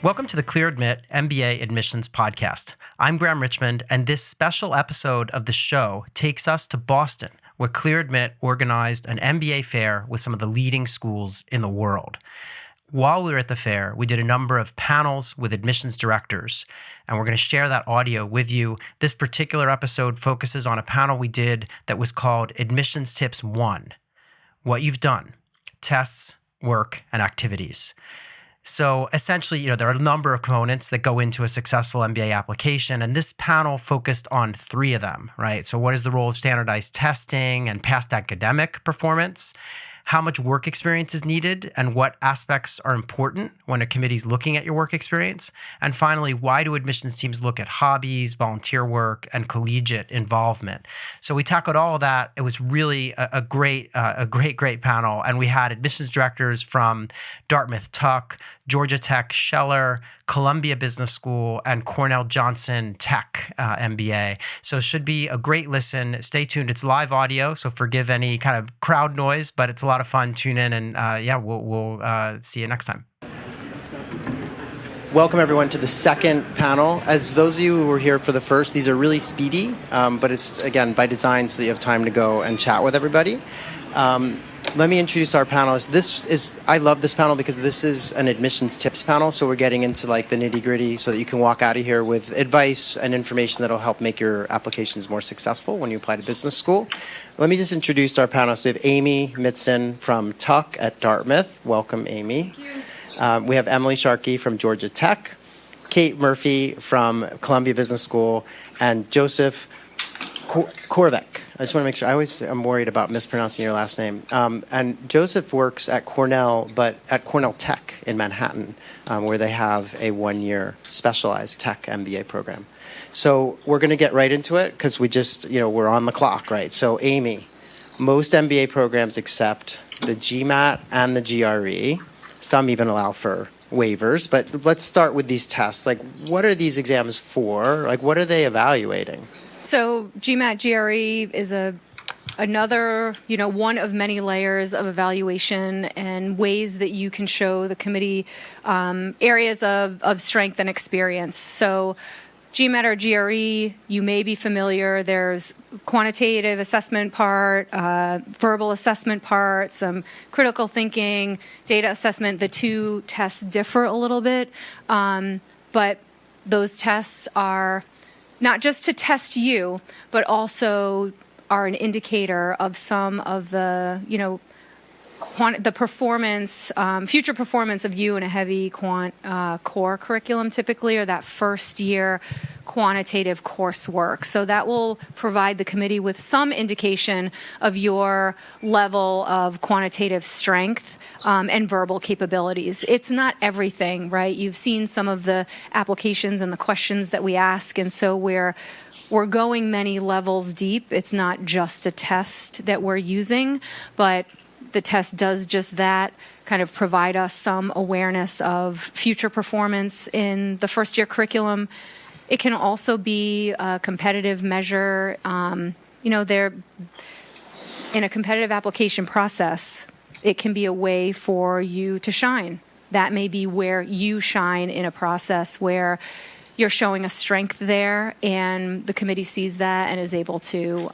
Welcome to the Clear Admit MBA Admissions Podcast. I'm Graham Richmond, and this special episode of the show takes us to Boston, where Clear Admit organized an MBA fair with some of the leading schools in the world. While we were at the fair, we did a number of panels with admissions directors, and we're going to share that audio with you. This particular episode focuses on a panel we did that was called Admissions Tips 1, What You've Done, Tests, Work, and Activities. So essentially, there are a number of components that go into a successful MBA application, and this panel focused on 3 of them, right? So what is the role of standardized testing and past academic performance? How much work experience is needed and what aspects are important when a committee is looking at your work experience? And finally, why do admissions teams look at hobbies, volunteer work, and collegiate involvement? So we tackled all of that. It was really a great panel. And we had admissions directors from Dartmouth Tuck, Georgia Tech Scheller, Columbia Business School, and Cornell Johnson Tech MBA. So it should be a great listen. Stay tuned. It's live audio, so forgive any kind of crowd noise, but it's a lot of fun. Tune in, and we'll see you next time. Welcome, everyone, to the second panel. As those of you who were here for the first, these are really speedy, but it's, again, by design so that you have time to go and chat with everybody. Let me introduce our panelists. I love this panel because this is an admissions tips panel, so we're getting into the nitty-gritty so that you can walk out of here with advice and information that'll help make your applications more successful when you apply to business school. Let me just introduce our panelists. We have Amy Mitson from Tuck at Dartmouth. Welcome, Amy. Thank you. We have Emily Sharkey from Georgia Tech, Kate Murphy from Columbia Business School, and Joseph Korevec. I just want to make sure. I'm worried about mispronouncing your last name. And Joseph works at Cornell, but at Cornell Tech in Manhattan, where they have a 1-year specialized tech MBA program. So we're going to get right into it because we just, we're on the clock, right? So Amy, most MBA programs accept the GMAT and the GRE. Some even allow for waivers, but let's start with these tests. What are these exams for? What are they evaluating? So GMAT GRE is another, one of many layers of evaluation and ways that you can show the committee areas of strength and experience. So GMAT or GRE, you may be familiar. There's quantitative assessment part, verbal assessment part, some critical thinking, data assessment. The 2 tests differ a little bit, but those tests are not just to test you, but also are an indicator of some of the, the performance, future performance of you in a heavy quant core curriculum typically, or that first year quantitative coursework. So that will provide the committee with some indication of your level of quantitative strength and verbal capabilities. It's not everything, right? You've seen some of the applications and the questions that we ask, and so we're going many levels deep. It's not just a test that we're using, but the test does just that, kind of provide us some awareness of future performance in the first year curriculum. It can also be a competitive measure. They're in a competitive application process. It can be a way for you to shine. That may be where you shine in a process where you're showing a strength there, and the committee sees that and is able to,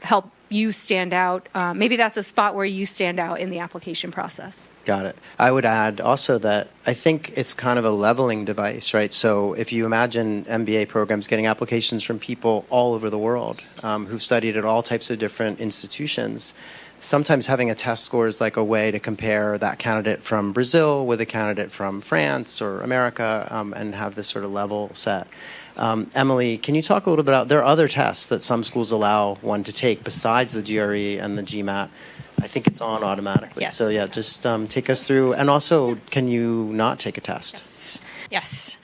help you stand out. Maybe that's a spot where you stand out in the application process. Got it. I would add also that I think it's kind of a leveling device, right? So if you imagine MBA programs getting applications from people all over the world who've studied at all types of different institutions, sometimes having a test score is like a way to compare that candidate from Brazil with a candidate from France or America and have this sort of level set. Emily, can you talk a little bit about, there are other tests that some schools allow one to take besides the GRE and the GMAT. I think it's on automatically. Yes. So yeah, just take us through. And also, can you not take a test? Yes.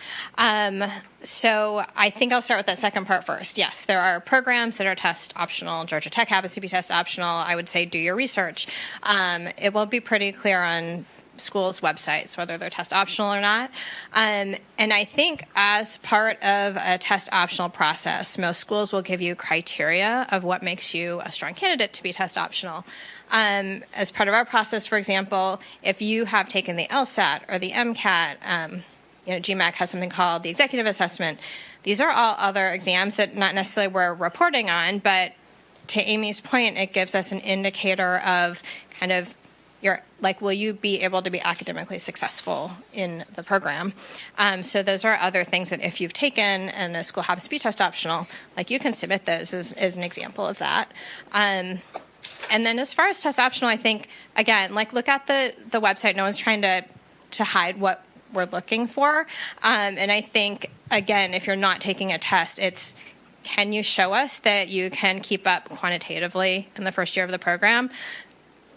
So I think I'll start with that second part first. Yes, there are programs that are test optional. Georgia Tech happens to be test optional. I would say do your research. It will be pretty clear on schools' websites, whether they're test optional or not. And I think as part of a test optional process, most schools will give you criteria of what makes you a strong candidate to be test optional. As part of our process, for example, if you have taken the LSAT or the MCAT, GMAT has something called the executive assessment. These are all other exams that not necessarily we're reporting on, but to Amy's point, it gives us an indicator of kind of will you be able to be academically successful in the program? So those are other things that if you've taken and a school happens to be test optional, you can submit those as an example of that. And then as far as test optional, I think, again, look at the website. No one's trying to hide what we're looking for. And I think, again, if you're not taking a test, it's can you show us that you can keep up quantitatively in the first year of the program?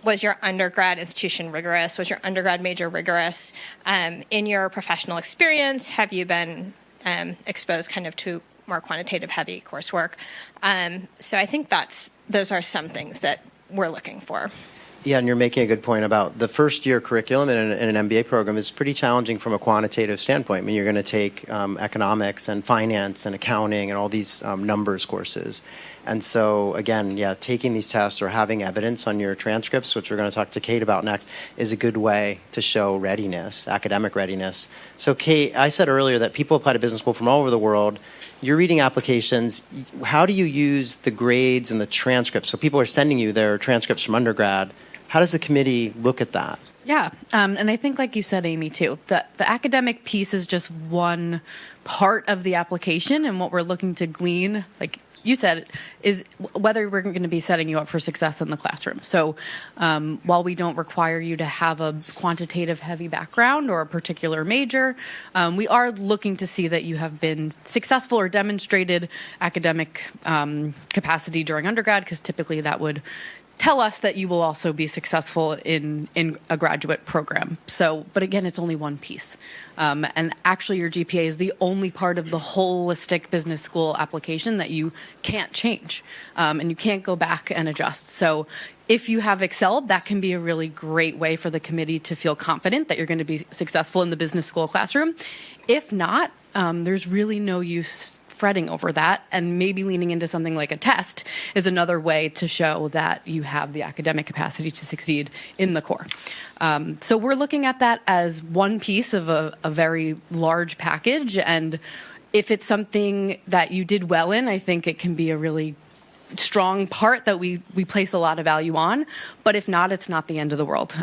Was your undergrad institution rigorous? Was your undergrad major rigorous? In your professional experience, have you been exposed kind of to more quantitative heavy coursework? So I think those are some things that we're looking for. Yeah, and you're making a good point about the first year curriculum in an MBA program is pretty challenging from a quantitative standpoint. I mean, you're going to take economics and finance and accounting and all these numbers courses. And so, again, taking these tests or having evidence on your transcripts, which we're going to talk to Kate about next, is a good way to show readiness, academic readiness. So, Kate, I said earlier that people apply to business school from all over the world. You're reading applications. How do you use the grades and the transcripts? So people are sending you their transcripts from undergrad. How does the committee look at that? Yeah, and I think, like you said, Amy, too, the academic piece is just one part of the application, and what we're looking to glean, like you said, is whether we're going to be setting you up for success in the classroom. So while we don't require you to have a quantitative heavy background or a particular major, we are looking to see that you have been successful or demonstrated academic capacity during undergrad, because typically that would tell us that you will also be successful in a graduate program. So, but again, it's only one piece. And actually your GPA is the only part of the holistic business school application that you can't change. And you can't go back and adjust. So if you have excelled, that can be a really great way for the committee to feel confident that you're going to be successful in the business school classroom. If not, there's really no use fretting over that, and maybe leaning into something like a test is another way to show that you have the academic capacity to succeed in the core. So we're looking at that as one piece of a very large package, and if it's something that you did well in, I think it can be a really strong part that we place a lot of value on. But if not, it's not the end of the world.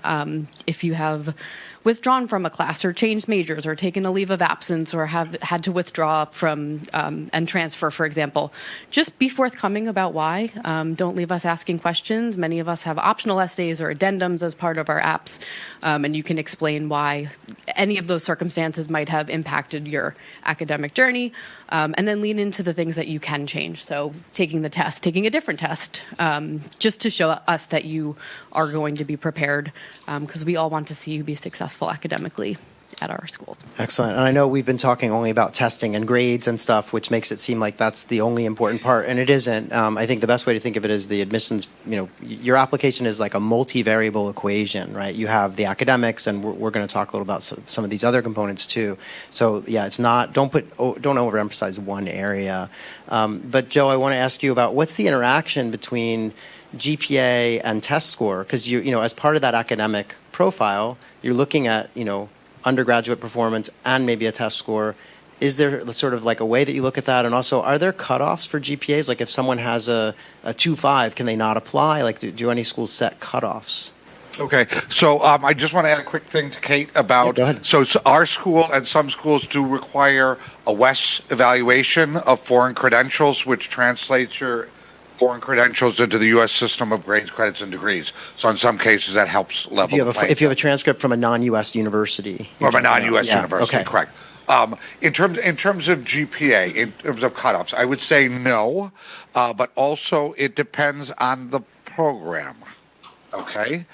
If you have withdrawn from a class or changed majors or taken a leave of absence or have had to withdraw from and transfer, for example, just be forthcoming about why. Don't leave us asking questions. Many of us have optional essays or addendums as part of our apps, and you can explain why any of those circumstances might have impacted your academic journey, and then lean into the things that you can change. So taking the test, taking a different test, just to show us that you are going to be prepared, because we all want to see you be successful academically at our schools. Excellent. And I know we've been talking only about testing and grades and stuff, which makes it seem like that's the only important part, and it isn't. I think the best way to think of it is the admissions, your application is like a multivariable equation, right? You have the academics, and we're going to talk a little about some of these other components too. So yeah, it's not, don't overemphasize one area. But Joe, I want to ask you about what's the interaction between GPA and test score, because as part of that academic profile, you're looking at, undergraduate performance and maybe a test score. Is there sort of like a way that you look at that? And also, are there cutoffs for GPAs? Like if someone has a 2.5, can they not apply? Like do any schools set cutoffs? Okay, so I just want to add a quick thing to Kate about, go ahead. So our school and some schools do require a WES evaluation of foreign credentials, which translates your foreign credentials into the U.S. system of grades, credits, and degrees. So in some cases, that helps level the playing. If you have a transcript from a non-U.S. university. From a non-U.S. university, okay. Correct. In terms of GPA, in terms of cutoffs, I would say no, but also it depends on the program. Okay?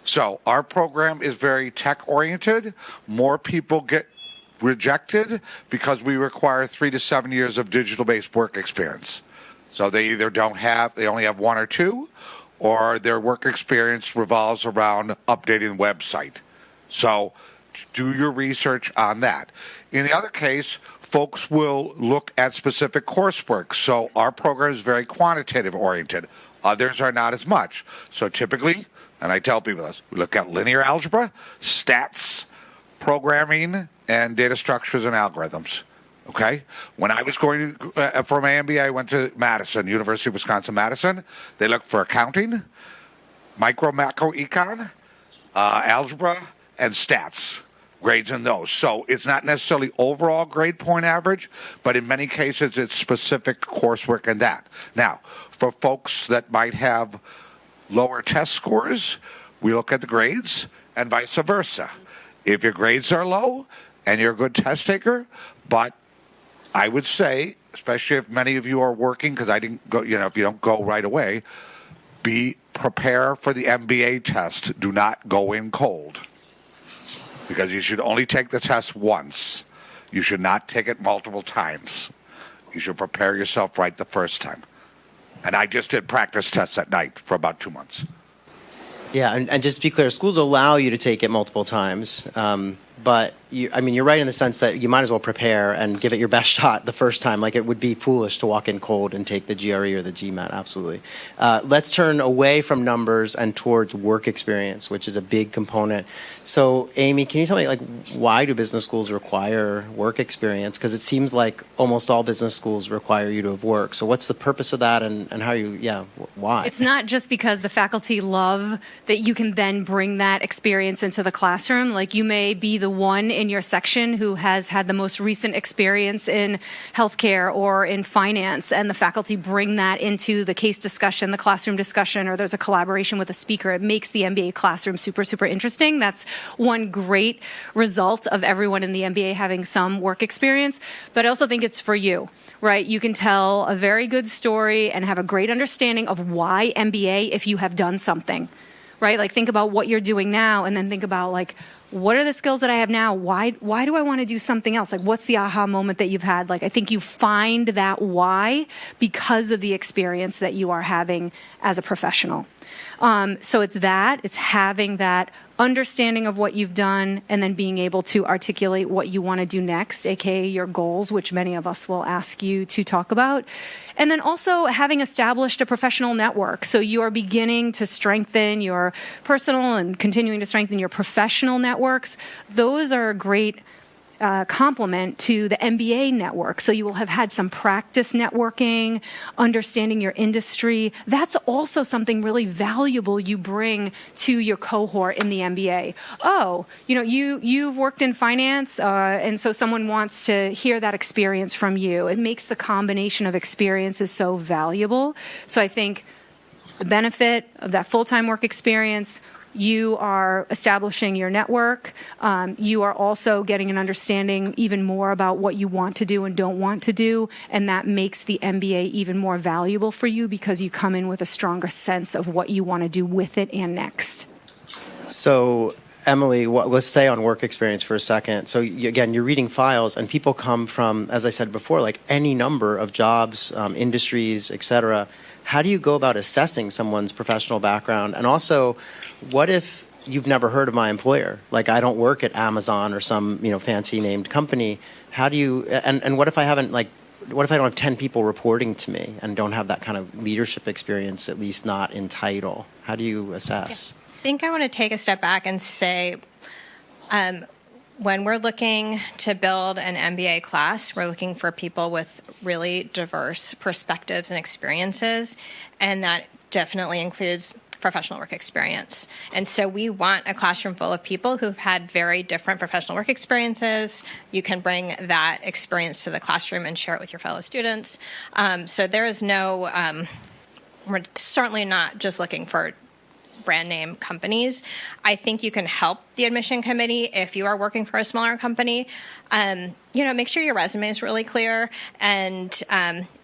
So our program is very tech-oriented. More people get rejected because we require 3 to 7 years of digital-based work experience. So they either they only have 1 or 2, or their work experience revolves around updating the website. So do your research on that. In the other case, folks will look at specific coursework. So our program is very quantitative oriented. Others are not as much. So typically, and I tell people this, we look at linear algebra, stats, programming, and data structures and algorithms. Okay? When I was going for my MBA, I went to Madison, University of Wisconsin-Madison. They looked for accounting, macro econ, algebra, and stats, grades in those. So it's not necessarily overall grade point average, but in many cases it's specific coursework in that. Now, for folks that might have lower test scores, we look at the grades and vice versa. If your grades are low and you're a good test taker, but I would say, especially if many of you are working, because I didn't go, if you don't go right away, prepare for the MBA test. Do not go in cold, because you should only take the test once. You should not take it multiple times. You should prepare yourself right the first time. And I just did practice tests at night for about 2 months. Yeah, and just to be clear, schools allow you to take it multiple times, but you're right in the sense that you might as well prepare and give it your best shot the first time. Like, it would be foolish to walk in cold and take the GRE or the GMAT, absolutely. Let's turn away from numbers and towards work experience, which is a big component. So, Amy, can you tell me, why do business schools require work experience? Because it seems like almost all business schools require you to have worked. So what's the purpose of that, and how why? It's not just because the faculty love that you can then bring that experience into the classroom. Like, you may be the one in your section who has had the most recent experience in healthcare or in finance, and the faculty bring that into the case discussion, the classroom discussion, or there's a collaboration with a speaker. It makes the MBA classroom super, super interesting. That's one great result of everyone in the MBA having some work experience. But I also think it's for you, right? You can tell a very good story and have a great understanding of why MBA if you have done something, right? Like, think about what you're doing now, and then think about, what are the skills that I have now? Why do I want to do something else? Like, what's the aha moment that you've had? Like, I think you find that why because of the experience that you are having as a professional. So it's having that understanding of what you've done, and then being able to articulate what you want to do next, aka your goals, which many of us will ask you to talk about. And then also having established a professional network. So you are beginning to strengthen your personal and continuing to strengthen your professional networks. Those are a great complement to the MBA network. So you will have had some practice networking, understanding your industry. That's also something really valuable you bring to your cohort in the MBA. Oh, you've worked in finance, and so someone wants to hear that experience from you. It makes the combination of experiences so valuable. So I think the benefit of that full-time work experience, you are establishing your network. You are also getting an understanding even more about what you want to do and don't want to do. And that makes the MBA even more valuable for you because you come in with a stronger sense of what you want to do with it and next. So, Emily, let's stay on work experience for a second. So, again, you're reading files, and people come from, as I said before, like any number of jobs, industries, et cetera. How do you go about assessing someone's professional background? And also, what if you've never heard of my employer? Like, I don't work at Amazon or some, fancy named company. How do you, and what if I haven't, what if I don't have 10 people reporting to me and don't have that kind of leadership experience, at least not in title? How do you assess? I think I want to take a step back and say, when we're looking to build an MBA class, we're looking for people with really diverse perspectives and experiences, and that definitely includes professional work experience. And so we want a classroom full of people who've had very different professional work experiences. You can bring that experience to the classroom and share it with your fellow students. So there is no, we're certainly not just looking for brand name companies. I think you can help the admission committee if you are working for a smaller company. Make sure your resume is really clear, and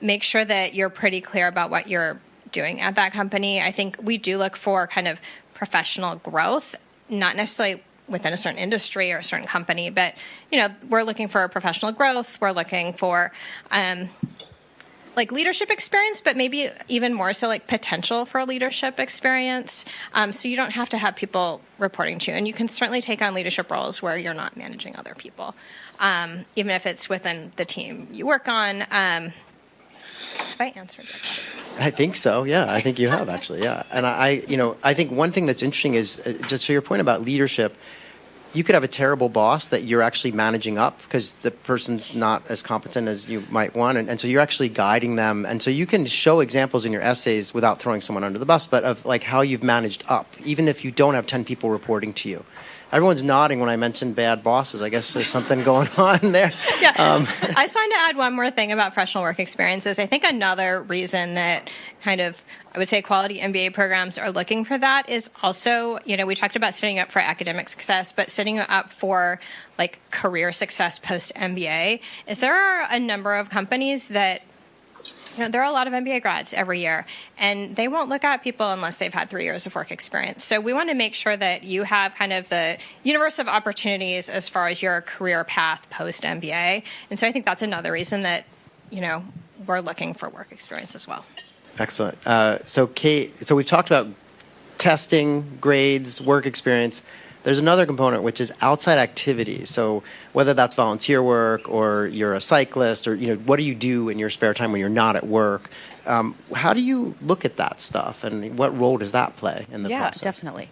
make sure that you're pretty clear about what you're doing at that company. I think we do look for kind of professional growth, not necessarily within a certain industry or a certain company, but we're looking for professional growth. We're looking for like leadership experience, but maybe even more so like potential for leadership experience. So you don't have to have people reporting to you. And you can certainly take on leadership roles where you're not managing other people, even if it's within the team you work on. Have I answered your question? I think so. Yeah, I think you have actually. Yeah, and I think one thing that's interesting is just to your point about leadership. You could have a terrible boss that you're actually managing up because the person's not as competent as you might want. And so you're actually guiding them. And so you can show examples in your essays without throwing someone under the bus, but of like how you've managed up, even if you don't have 10 people reporting to you. Everyone's nodding when I mentioned bad bosses. I guess there's something going on there. Yeah. I just wanted to add one more thing about professional work experiences. I think another reason that kind of, I would say, quality MBA programs are looking for that is also, we talked about setting up for academic success, but setting up for like career success post MBA. Is there are a number of companies that there are a lot of MBA grads every year, and they won't look at people unless they've had 3 years of work experience. So we want to make sure that you have kind of the universe of opportunities as far as your career path post MBA. And so I think that's another reason that, we're looking for work experience as well. Excellent. So Kate, we've talked about testing, grades, work experience. There's another component, which is outside activities. So whether that's volunteer work or you're a cyclist or, what do you do in your spare time when you're not at work? How do you look at that stuff and what role does that play in the process? Yeah, definitely.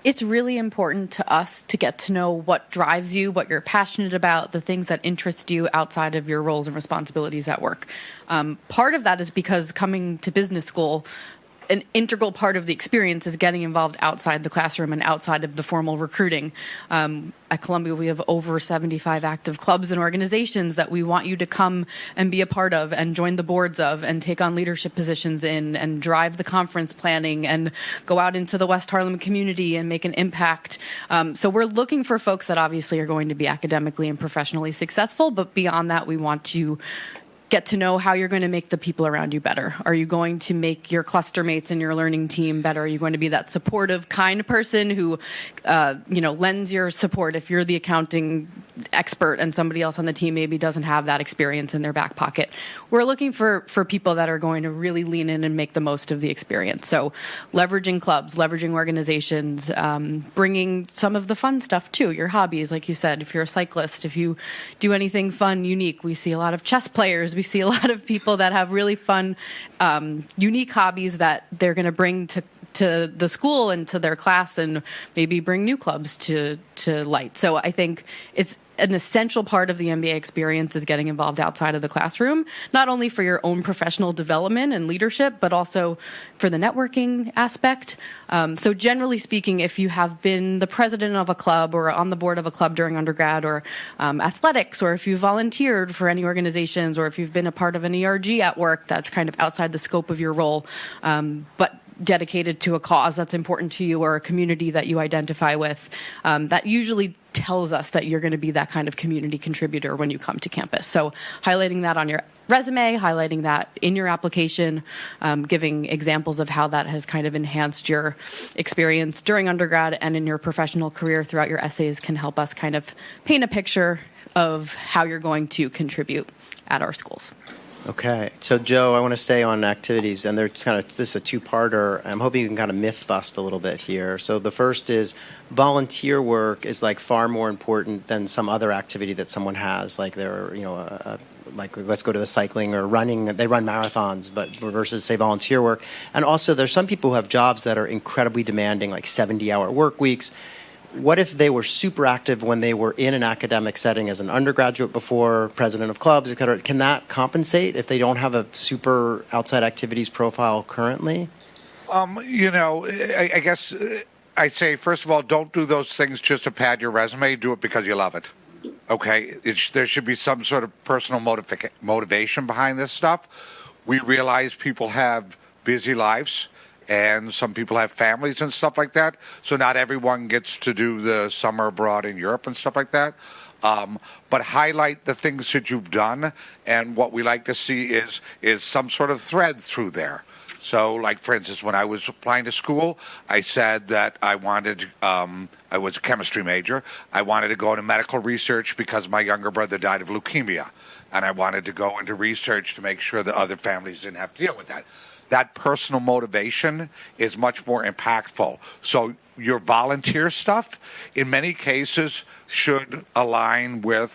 It's really important to us to get to know what drives you, what you're passionate about, the things that interest you outside of your roles and responsibilities at work. Part of that is because coming to business school, an integral part of the experience is getting involved outside the classroom and outside of the formal recruiting. At Columbia, we have over 75 active clubs and organizations that we want you to come and be a part of and join the boards of and take on leadership positions in and drive the conference planning and go out into the West Harlem community and make an impact. So we're looking for folks that obviously are going to be academically and professionally successful, but beyond that, we want to get to know how you're going to make the people around you better. Are you going to make your cluster mates and your learning team better? Are you going to be that supportive, kind person who, lends your support if you're the accounting expert and somebody else on the team maybe doesn't have that experience in their back pocket? We're looking for people that are going to really lean in and make the most of the experience. So leveraging clubs, leveraging organizations, bringing some of the fun stuff too, your hobbies, like you said, if you're a cyclist, if you do anything fun, unique. We see a lot of chess players. We see a lot of people that have really fun, unique hobbies that they're going to bring to the school and to their class and maybe bring new clubs to light. So I think it's an essential part of the MBA experience is getting involved outside of the classroom, not only for your own professional development and leadership, but also for the networking aspect. So generally speaking, if you have been the president of a club or on the board of a club during undergrad or athletics, or if you volunteered for any organizations, or if you've been a part of an ERG at work, that's kind of outside the scope of your role, but dedicated to a cause that's important to you or a community that you identify with, that usually tells us that you're going to be that kind of community contributor when you come to campus. So highlighting that on your resume, highlighting that in your application, giving examples of how that has kind of enhanced your experience during undergrad and in your professional career throughout your essays can help us kind of paint a picture of how you're going to contribute at our schools. Okay. So, Joe, I want to stay on activities, and this is a two-parter. I'm hoping you can kind of myth bust a little bit here. So the first is volunteer work is like far more important than some other activity that someone has, like they're, like let's go to the cycling or running. They run marathons, but versus say volunteer work. And also there's some people who have jobs that are incredibly demanding, like 70-hour work weeks. What if they were super active when they were in an academic setting as an undergraduate before, president of clubs, et cetera? Can that compensate if they don't have a super outside activities profile currently? I guess I'd say, first of all, don't do those things just to pad your resume. Do it because you love it. Okay? There should be some sort of personal motivation behind this stuff. We realize people have busy lives. And some people have families and stuff like that. So not everyone gets to do the summer abroad in Europe and stuff like that. But highlight the things that you've done. And what we like to see is some sort of thread through there. So, like, for instance, when I was applying to school, I said that I wanted, I was a chemistry major. I wanted to go into medical research because my younger brother died of leukemia. And I wanted to go into research to make sure that other families didn't have to deal with that. That personal motivation is much more impactful. So your volunteer stuff, in many cases, should align with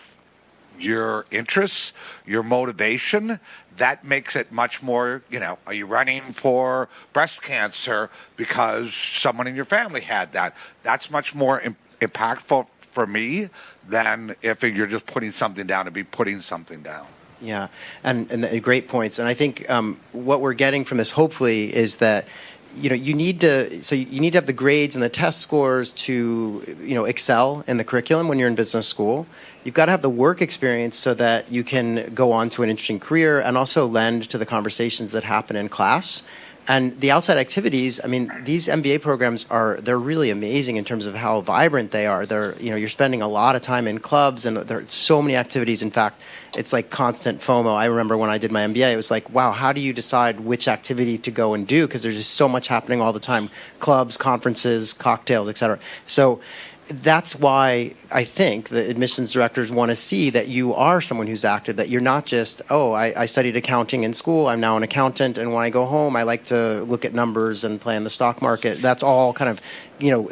your interests, your motivation. That makes it much more, are you running for breast cancer because someone in your family had that? That's much more impactful for me than if you're just putting something down to be putting something down. Yeah, and great points. And I think what we're getting from this, hopefully, is that you need to have the grades and the test scores to excel in the curriculum when you're in business school. You've got to have the work experience so that you can go on to an interesting career and also lend to the conversations that happen in class. And the outside activities, I mean, these MBA programs they're really amazing in terms of how vibrant they are. You're spending a lot of time in clubs and there are so many activities. In fact, it's like constant FOMO. I remember when I did my MBA, it was like, wow, how do you decide which activity to go and do? Because there's just so much happening all the time. Clubs, conferences, cocktails, et cetera. So that's why I think the admissions directors want to see that you are someone who's active, that you're not just, I studied accounting in school, I'm now an accountant, and when I go home, I like to look at numbers and play in the stock market. That's all kind of,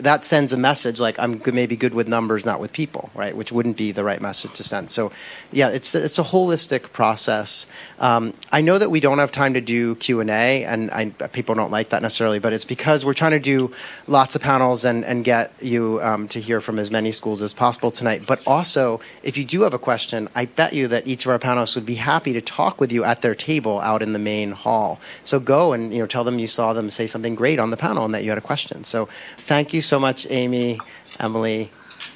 that sends a message like I'm maybe good with numbers, not with people, right? Which wouldn't be the right message to send. So, yeah, it's a holistic process. I know that we don't have time to do Q&A, and people don't like that necessarily, but it's because we're trying to do lots of panels and get you to hear from as many schools as possible tonight. But also, if you do have a question, I bet you that each of our panelists would be happy to talk with you at their table out in the main hall. So go and tell them you saw them say something great on the panel and that you had a question. So thank you so much, Amy, Emily,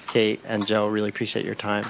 Kate, and Joe. Really appreciate your time.